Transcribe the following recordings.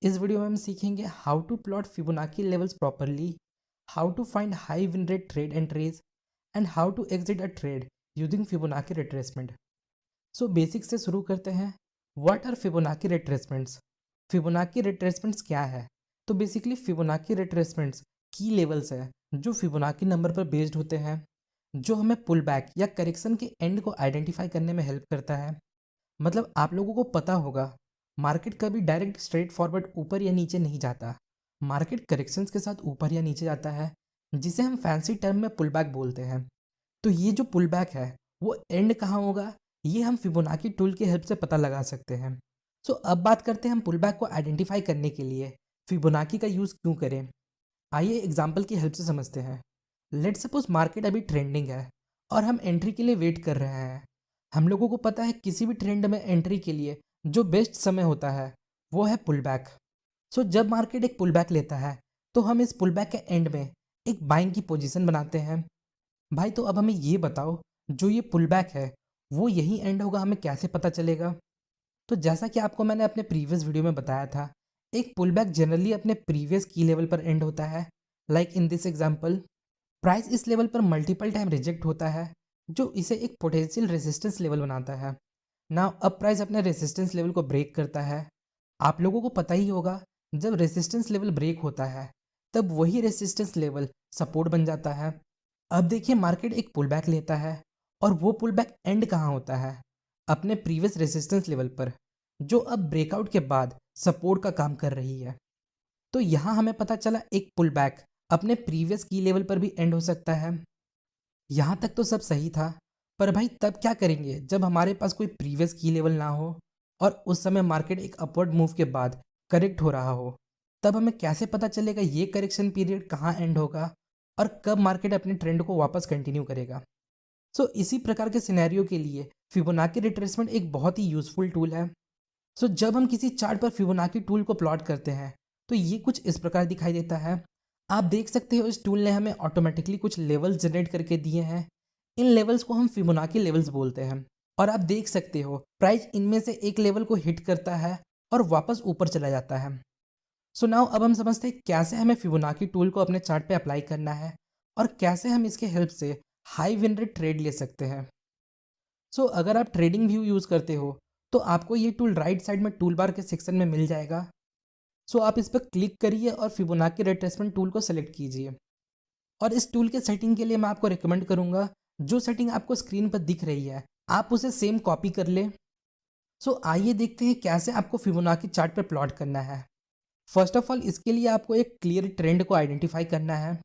इस वीडियो में हम सीखेंगे how to plot Fibonacci levels properly, how to find high win rate trade entries and how to exit a trade using Fibonacci retracement. So basic से शुरू करते हैं। What are Fibonacci retracements? Fibonacci retracements क्या है? तो basically Fibonacci रिट्रेसमेंट्स की levels है जो फिबोनाची नंबर पर बेस्ड होते हैं, जो हमें पुल बैक या करेक्शन के एंड को आइडेंटिफाई करने में हेल्प करता है। मतलब आप लोगों को पता होगा, मार्केट कभी डायरेक्ट स्ट्रेट फॉरवर्ड ऊपर या नीचे नहीं जाता। मार्केट करेक्शंस के साथ ऊपर या नीचे जाता है, जिसे हम फैंसी टर्म में पुल बैक बोलते हैं। तो ये जो पुल बैक है वो एंड कहाँ होगा, ये हम फिबोनाची टूल की हेल्प से पता लगा सकते हैं। सो अब बात करते हैं हम पुल बैक को आइडेंटिफाई करने के लिए फिबोनाची का यूज़ क्यों करें। आइए एग्जाम्पल की हेल्प से समझते हैं। लेट सपोज मार्केट अभी ट्रेंडिंग है और हम एंट्री के लिए वेट कर रहे हैं। हम लोगों को पता है किसी भी ट्रेंड में एंट्री के लिए जो बेस्ट समय होता है वो है पुल बैक। सो जब मार्केट एक पुल बैक लेता है तो हम इस पुल बैक के एंड में एक बाइंग की पोजीशन बनाते हैं। भाई तो अब हमें ये बताओ, जो ये पुल बैक है वो यही एंड होगा, हमें कैसे पता चलेगा? तो जैसा कि आपको मैंने अपने प्रीवियस वीडियो में बताया था, एक पुल बैक जनरली अपने प्रीवियस की लेवल पर एंड होता है। Like in this example, price इस लेवल पर मल्टीपल टाइम रिजेक्ट होता है, जो इसे एक पोटेंशियल रेजिस्टेंस लेवल बनाता है। नाउ अब प्राइस अपने रेजिस्टेंस लेवल को ब्रेक करता है। आप लोगों को पता ही होगा, जब रेजिस्टेंस लेवल ब्रेक होता है तब वही रेजिस्टेंस लेवल सपोर्ट बन जाता है। अब देखिए मार्केट एक पुल बैक लेता है और वो पुल बैक एंड कहाँ होता है? अपने प्रीवियस रेजिस्टेंस लेवल पर, जो अब ब्रेकआउट के बाद सपोर्ट का काम कर रही है। तो यहाँ हमें पता चला एक पुल बैक अपने प्रीवियस की लेवल पर भी एंड हो सकता है। यहाँ तक तो सब सही था, पर भाई तब क्या करेंगे जब हमारे पास कोई प्रीवियस की लेवल ना हो और उस समय मार्केट एक अपवर्ड मूव के बाद करेक्ट हो रहा हो? तब हमें कैसे पता चलेगा ये करेक्शन पीरियड कहाँ एंड होगा और कब मार्केट अपने ट्रेंड को वापस कंटिन्यू करेगा? सो इसी प्रकार के सिनेरियो के लिए फिबोनाची रिट्रेसमेंट एक बहुत ही यूजफुल टूल है। सो जब हम किसी चार्ट पर फिबोनाची टूल को प्लॉट करते हैं तो ये कुछ इस प्रकार दिखाई देता है। आप देख सकते हो इस टूल ने हमें ऑटोमेटिकली कुछ लेवल्स जनरेट करके दिए हैं। इन लेवल्स को हम फिबोनाची लेवल्स बोलते हैं। और आप देख सकते हो प्राइस इनमें से एक लेवल को हिट करता है और वापस ऊपर चला जाता है। सो नाउ अब हम समझते हैं कैसे हमें फिबोनाची टूल को अपने चार्ट पे अप्लाई करना है और कैसे हम इसके हेल्प से हाई विन रेट ट्रेड ले सकते हैं। सो अगर आप ट्रेडिंग व्यू यूज़ करते हो तो आपको ये टूल राइट साइड में टूल बार के सेक्शन में मिल जाएगा। सो आप इस पर क्लिक करिए और फिबोनाची रिट्रेसमेंट टूल को सेलेक्ट कीजिए। और इस टूल के सेटिंग के लिए मैं आपको रिकमेंड करूंगा, जो सेटिंग आपको स्क्रीन पर दिख रही है आप उसे सेम कॉपी कर ले। सो आइए देखते हैं कैसे आपको फिबोनाची चार्ट पर प्लॉट करना है। फर्स्ट ऑफ ऑल इसके लिए आपको एक क्लियर ट्रेंड को आइडेंटिफाई करना है।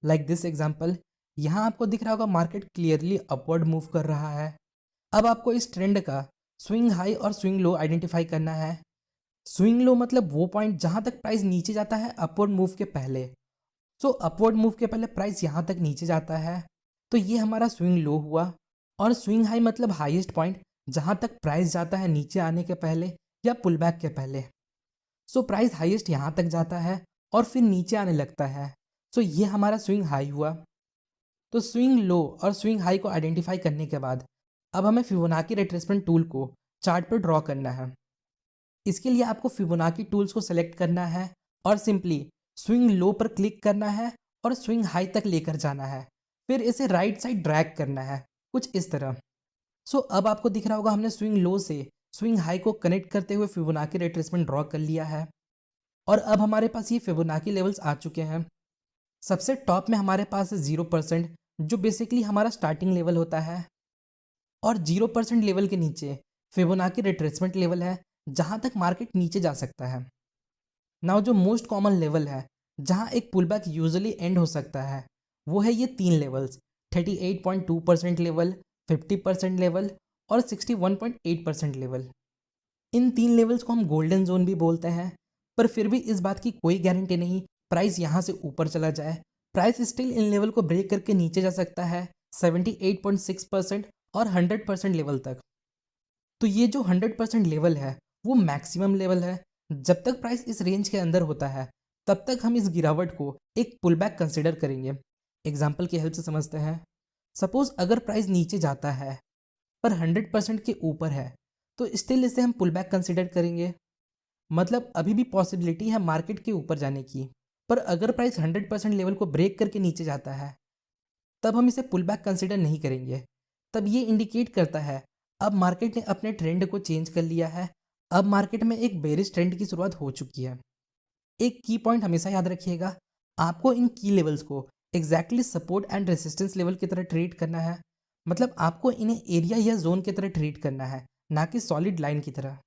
लाइक दिस एग्जाम्पल, यहाँ आपको दिख रहा होगा मार्केट क्लियरली अपवर्ड मूव कर रहा है। अब आपको इस ट्रेंड का स्विंग हाई और स्विंग लो आइडेंटिफाई करना है। स्विंग लो मतलब वो पॉइंट जहाँ तक प्राइस नीचे जाता है अपवर्ड मूव के पहले। सो अपवर्ड मूव के पहले प्राइस यहाँ तक नीचे जाता है, तो ये हमारा स्विंग लो हुआ। और स्विंग हाई मतलब हाईएस्ट पॉइंट जहाँ तक प्राइस जाता है नीचे आने के पहले या पुल बैक के पहले। सो प्राइस हाईएस्ट यहाँ तक जाता है और फिर नीचे आने लगता है। सो ये हमारा स्विंग हाई हुआ। तो स्विंग लो और स्विंग हाई को आइडेंटिफाई करने के बाद अब हमें फिबोनाची रिट्रेसमेंट टूल को चार्ट पर ड्रॉ करना है। इसके लिए आपको फिबोनाची टूल्स को सेलेक्ट करना है और सिंपली स्विंग लो पर क्लिक करना है और स्विंग हाई तक लेकर जाना है। फिर इसे राइट साइड ड्रैग करना है कुछ इस तरह। सो अब आपको दिख रहा होगा हमने स्विंग लो से स्विंग हाई को कनेक्ट करते हुए फिबोनाची रिट्रेसमेंट ड्रॉ कर लिया है। और अब हमारे पास ये फिबोनाची लेवल्स आ चुके हैं। सबसे टॉप में हमारे पास है 0%, जो बेसिकली हमारा स्टार्टिंग लेवल होता है। और 0% लेवल के नीचे फिबोनाची रिट्रेसमेंट लेवल है, जहाँ तक मार्केट नीचे जा सकता है। नाउ जो मोस्ट कॉमन लेवल है जहाँ एक पुल बैक यूजली एंड हो सकता है, वो है ये 3 लेवल्स, 38.2% लेवल, 50% लेवल और 61.8% लेवल। इन 3 लेवल्स को हम गोल्डन जोन भी बोलते हैं। पर फिर भी इस बात की कोई गारंटी नहीं प्राइस यहाँ से ऊपर चला जाए। प्राइस स्टिल इन लेवल को ब्रेक करके नीचे जा सकता है 78.6% और 100% लेवल तक। तो ये जो 100% लेवल है वो मैक्सिमम लेवल है। जब तक प्राइस इस रेंज के अंदर होता है तब तक हम इस गिरावट को एक पुल बैक कंसिडर करेंगे। एग्जाम्पल की हेल्प से समझते हैं। सपोज अगर प्राइस नीचे जाता है पर 100% के ऊपर है तो स्टिल इसे हम पुल बैक कंसिडर करेंगे। मतलब अभी भी पॉसिबिलिटी है मार्केट के ऊपर जाने की। पर अगर प्राइस 100% लेवल को ब्रेक करके नीचे जाता है तब हम इसे पुल बैक कंसिडर नहीं करेंगे। तब ये इंडिकेट करता है अब मार्केट ने अपने ट्रेंड को चेंज कर लिया है, अब मार्केट में एक बेरिश ट्रेंड की शुरुआत हो चुकी है। एक की पॉइंट हमेशा याद रखिएगा, आपको इन की लेवल्स को exactly support and resistance level की तरह ट्रीट करना है। मतलब आपको इन्हें एरिया या जोन की तरह ट्रीट करना है, ना कि सॉलिड लाइन की तरह।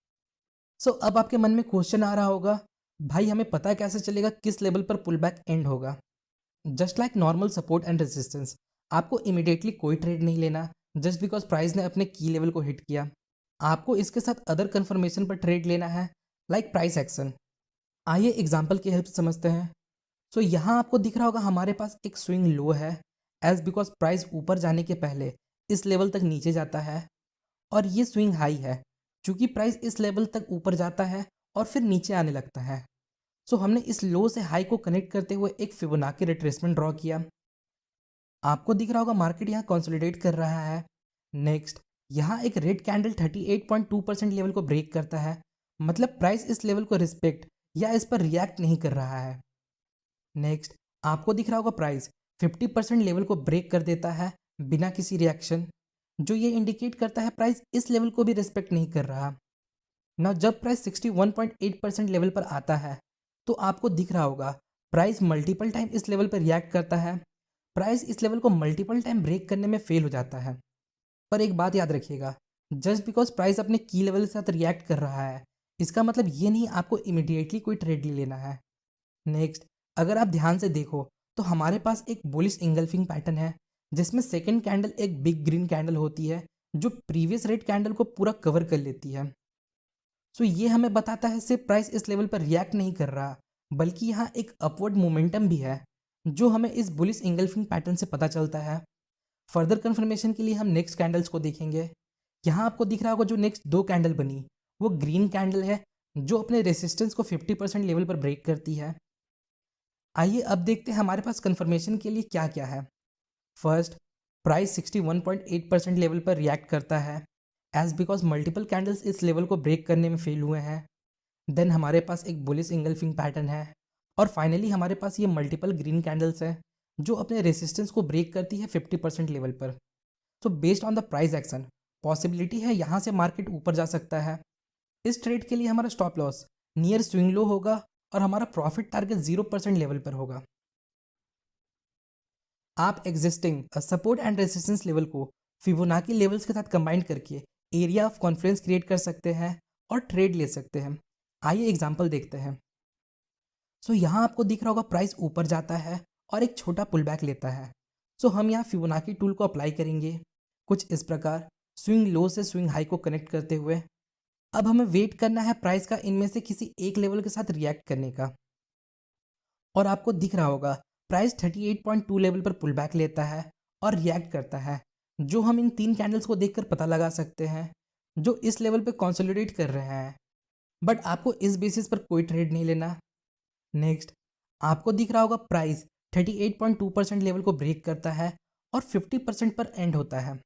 सो अब आपके मन में क्वेश्चन आ रहा होगा, भाई हमें पता कैसे चलेगा किस लेवल पर पुल बैक एंड होगा? Just like normal support and resistance, आपको इमीडिएटली कोई ट्रेड नहीं लेना जस्ट बिकॉज प्राइस ने अपने की लेवल को हिट किया। आपको इसके साथ अदर कंफर्मेशन पर ट्रेड लेना है, लाइक प्राइस एक्शन। आइए एग्जाम्पल की हेल्प से समझते हैं। सो यहाँ आपको दिख रहा होगा हमारे पास एक स्विंग लो है, एज बिकॉज प्राइस ऊपर जाने के पहले इस लेवल तक नीचे जाता है, और ये स्विंग हाई है क्योंकि प्राइस इस लेवल तक ऊपर जाता है और फिर नीचे आने लगता है। सो हमने इस लो से हाई को कनेक्ट करते हुए एक फिबोनाची रिट्रेसमेंट ड्रॉ किया। आपको दिख रहा होगा मार्केट यहाँ कंसोलिडेट कर रहा है। नेक्स्ट यहाँ एक रेड कैंडल 38.2% लेवल को ब्रेक करता है, मतलब प्राइस इस लेवल को रिस्पेक्ट या इस पर रिएक्ट नहीं कर रहा है। नेक्स्ट आपको दिख रहा होगा प्राइस 50% लेवल को ब्रेक कर देता है बिना किसी रिएक्शन, जो ये इंडिकेट करता है प्राइस इस लेवल को भी रिस्पेक्ट नहीं कर रहा। ना जब प्राइस 61.8% लेवल पर आता है तो आपको दिख रहा होगा प्राइस मल्टीपल टाइम इस लेवल पर रिएक्ट करता है, प्राइस इस लेवल को मल्टीपल टाइम ब्रेक करने में फेल हो जाता है। पर एक बात याद रखिएगा, जस्ट बिकॉज प्राइस अपने की लेवल के साथ रिएक्ट कर रहा है इसका मतलब ये नहीं आपको इमीडिएटली कोई ट्रेड ले लेना है। नेक्स्ट अगर आप ध्यान से देखो तो हमारे पास एक बुलिश इंगल्फिंग पैटर्न है जिसमें सेकेंड कैंडल एक बिग ग्रीन कैंडल होती है जो प्रीवियस रेड कैंडल को पूरा कवर कर लेती है। सो ये हमें बताता है सिर्फ प्राइस इस लेवल पर रिएक्ट नहीं कर रहा, बल्कि यहाँ एक अपवर्ड मोमेंटम भी है जो हमें इस बुलिश इंगल्फिंग पैटर्न से पता चलता है। फर्दर कंफर्मेशन के लिए हम नेक्स्ट कैंडल्स को देखेंगे। यहाँ आपको दिख रहा होगा जो नेक्स्ट दो कैंडल बनी वो ग्रीन कैंडल है जो अपने रेसिस्टेंस को 50% लेवल पर ब्रेक करती है। आइए अब देखते हैं हमारे पास कंफर्मेशन के लिए क्या क्या है। फर्स्ट प्राइस 61.8% लेवल पर रिएक्ट करता है एज बिकॉज मल्टीपल कैंडल्स इस लेवल को ब्रेक करने में फेल हुए हैं। देन हमारे पास एक बुलिश इंगल्फिंग पैटर्न है और फाइनली हमारे पास ये मल्टीपल ग्रीन कैंडल्स हैं जो अपने रेसिस्टेंस को ब्रेक करती है 50% लेवल पर। तो based on the price action possibility है यहाँ से मार्केट ऊपर जा सकता है। इस ट्रेड के लिए हमारा stop loss near swing low होगा और हमारा प्रॉफिट टारगेट 0% लेवल पर होगा। आप existing support and resistance level को फिबोनाची लेवल्स के साथ कंबाइन करके एरिया ऑफ कॉन्फ्लुएंस क्रिएट कर सकते हैं और ट्रेड ले सकते हैं। आइए एग्जांपल देखते हैं। सो यहाँ आपको दिख रहा होगा प्राइस ऊपर जाता है और एक छोटा पुल बैक लेता है। सो हम यहाँ फिबोनाची टूल को अप्लाई करेंगे कुछ इस प्रकार, स्विंग लो से स्विंग हाई को कनेक्ट करते हुए। अब हमें वेट करना है प्राइस का इनमें से किसी एक लेवल के साथ रिएक्ट करने का, और आपको दिख रहा होगा प्राइस 38.2 लेवल पर पुल बैक लेता है और रिएक्ट करता है, जो हम इन तीन कैंडल्स को देखकर पता लगा सकते हैं जो इस लेवल पे कंसोलिडेट कर रहे हैं। बट आपको इस बेसिस पर कोई ट्रेड नहीं लेना। नेक्स्ट आपको दिख रहा होगा प्राइस 38.2% लेवल को ब्रेक करता है और 50% पर एंड होता है।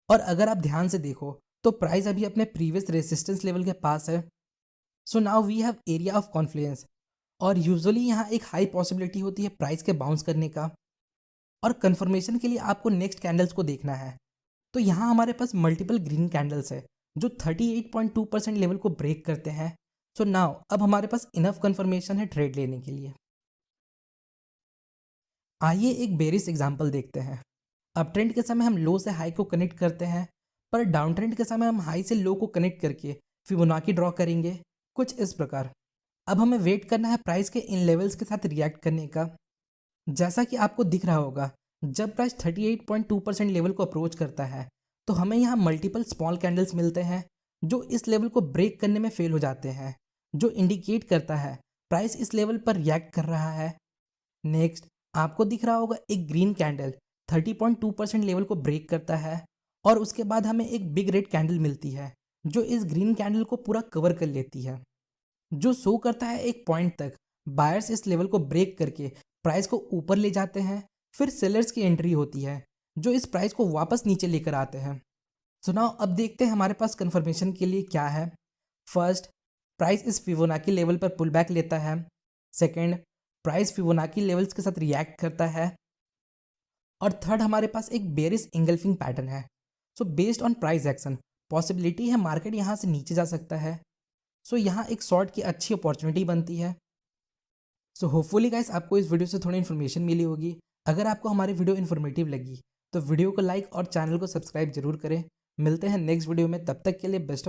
और अगर आप ध्यान से देखो तो प्राइस अभी अपने प्रीवियस रेजिस्टेंस लेवल के पास है। So now we have area of confluence, और यूजुअली यहाँ एक हाई पॉसिबिलिटी होती है प्राइस के बाउंस करने का। और कंफर्मेशन के लिए आपको नेक्स्ट कैंडल्स को देखना है। तो यहाँ हमारे पास मल्टीपल ग्रीन कैंडल्स है जो 38.2% लेवल को ब्रेक करते हैं। सो नाउ अब हमारे पास इनफ कंफर्मेशन है ट्रेड लेने के लिए। आइए एक बेरिश एग्जांपल देखते हैं। अप ट्रेंड के समय हम लो से हाई को कनेक्ट करते हैं, पर डाउन ट्रेंड के समय हम हाई से लो को कनेक्ट करके फिबोनाची ड्रॉ करेंगे कुछ इस प्रकार। अब हमें वेट करना है प्राइस के इन लेवल्स के साथ रिएक्ट करने का। जैसा कि आपको दिख रहा होगा जब प्राइस 38.2% लेवल को अप्रोच करता है तो हमें यहाँ मल्टीपल स्मॉल कैंडल्स मिलते हैं जो इस लेवल को ब्रेक करने में फेल हो जाते हैं, जो इंडिकेट करता है प्राइस इस लेवल पर रिएक्ट कर रहा है। नेक्स्ट आपको दिख रहा होगा एक ग्रीन कैंडल 30.2% लेवल को ब्रेक करता है और उसके बाद हमें एक बिग रेड कैंडल मिलती है जो इस ग्रीन कैंडल को पूरा कवर कर लेती है, जो शो करता है एक पॉइंट तक बायर्स इस लेवल को ब्रेक करके प्राइस को ऊपर ले जाते हैं, फिर सेलर्स की एंट्री होती है जो इस प्राइस को वापस नीचे लेकर आते हैं। सो नाउ अब देखते हैं हमारे पास कंफर्मेशन के लिए क्या है। फर्स्ट प्राइस इस फिबोनाकी लेवल पर पुल बैक लेता है। सेकेंड, प्राइस फिबोनाकी लेवल्स के साथ रिएक्ट करता है। और थर्ड, हमारे पास एक बेरिश इंगल्फिंग पैटर्न है। So based on price action possibility है मार्केट यहाँ से नीचे जा सकता है। सो यहाँ एक शॉर्ट की अच्छी अपॉर्चुनिटी बनती है। सो होपफुली गाइस आपको इस वीडियो से थोड़ी इन्फॉर्मेशन मिली होगी। अगर आपको हमारी वीडियो इन्फॉर्मेटिव लगी तो वीडियो को लाइक और चैनल को सब्सक्राइब जरूर करें। मिलते हैं नेक्स्ट वीडियो में, तब तक के लिए बेस्ट ऑफ